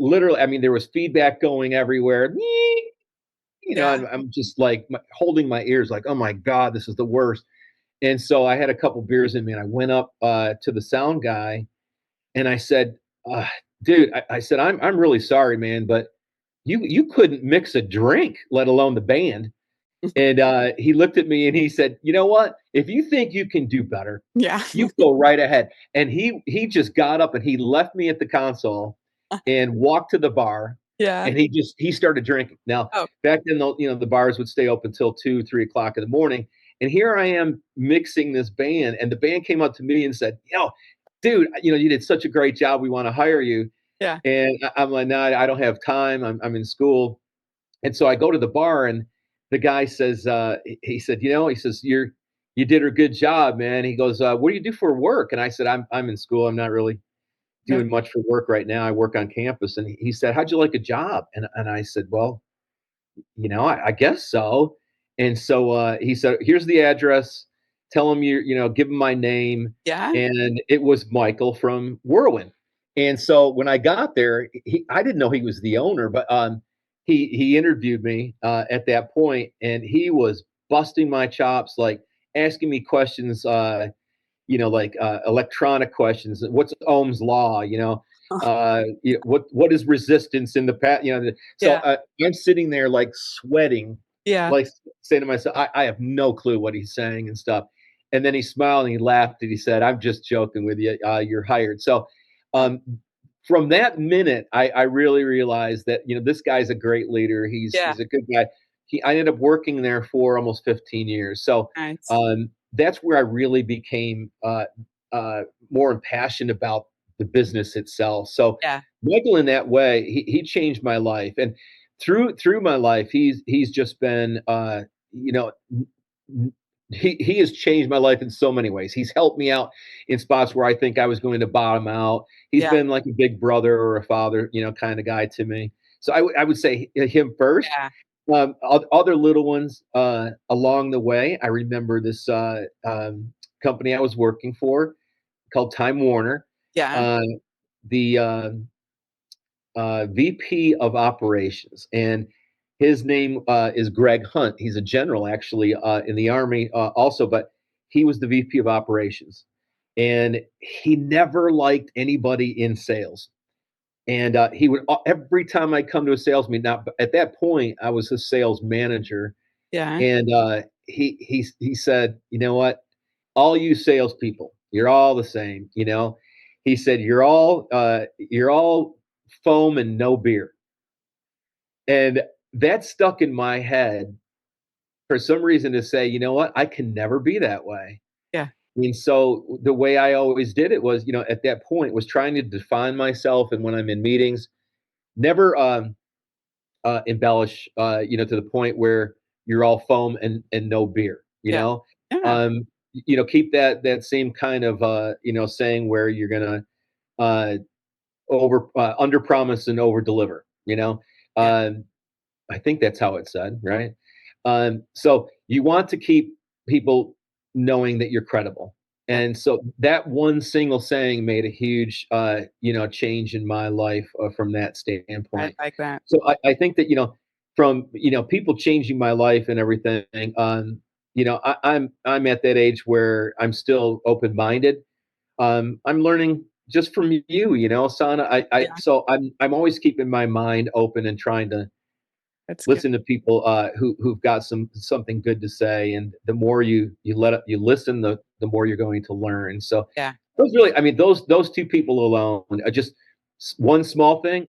literally, I mean, there was feedback going everywhere. Yeah. And I'm just like holding my ears, like, oh my God, this is the worst. And so I had a couple beers in me, and I went up to the sound guy, and I said, uh, "Dude," I said, I'm really sorry, man, but you couldn't mix a drink, let alone the band." And he looked at me and he said, "You know what? If you think you can do better, Yeah. you go right ahead." And he just got up and he left me at the console and walked to the bar, Yeah. and he started drinking. Now Oh, back then, the bars would stay open till 2, 3 o'clock in the morning, and here I am mixing this band, and the band came up to me and said, dude, you did such a great job. We want to hire you." yeah. And I'm like, "No, I don't have time. I'm in school." And so I go to the bar, and the guy says, he said, he says, you did a good job, man. He goes, "What do you do for work?" And I said, I'm in school. I'm not really Yeah. doing much for work right now. I work on campus." And he said, "How'd you like a job?" And I said, "Well, I guess so." And so he said, "Here's the address. Tell him give him my name." Yeah. And it was Michael from Whirlwind. And so when I got there, I didn't know he was the owner, but he interviewed me at that point, and he was busting my chops, like asking me questions, like electronic questions. What's Ohm's law? What is resistance in the past? So Yeah. I'm sitting there like sweating, Yeah. like saying to myself, I have no clue what he's saying and stuff. And then he smiled and he laughed and he said, "I'm just joking with you. You're hired." So um, from that minute, I really realized that this guy's a great leader. Yeah. He's a good guy. I ended up working there for almost 15 years. So Nice. that's where I really became uh, more impassioned about the business itself. So Yeah. Michael, in that way, he changed my life, and through my life, he's just been, you know, he has changed my life in so many ways. He's helped me out in spots where I think I was going to bottom out. He's Yeah. been like a big brother or a father, kind of guy to me. So I would say him first. Yeah. Other little ones along the way. I remember this company I was working for called Time Warner. Yeah. Uh, the VP of operations, and his name is Greg Hunt. He's a general actually in the Army also, but he was the VP of operations, and he never liked anybody in sales. And he would every time I come to a sales meeting. Now, at that point, I was a sales manager, Yeah. and he said, "You know what? All you salespeople, you're all the same. He said, you're all foam and no beer." And that stuck in my head for some reason to say, you know what? I can never be that way. Yeah. I mean, so the way I always did it was, at that point, was trying to define myself. And when I'm in meetings, never embellish, to the point where you're all foam and no beer. Yeah. Yeah. Keep that same kind of saying where you're gonna uh, over under promise and over deliver. Yeah. Um, I think that's how it's said, right? So you want to keep people knowing that you're credible. Yeah. And so that one single saying made a huge, change in my life from that I standpoint. like that. So I think that, from, people changing my life and everything, I'm at that age where I'm still open-minded. I'm learning just from you, Sana. Yeah. So I'm always keeping my mind open and trying to That's good. listen to people who've got something good to say, and the more you listen, the more you're going to learn. So Yeah. those really, I mean, those two people alone, are just one small thing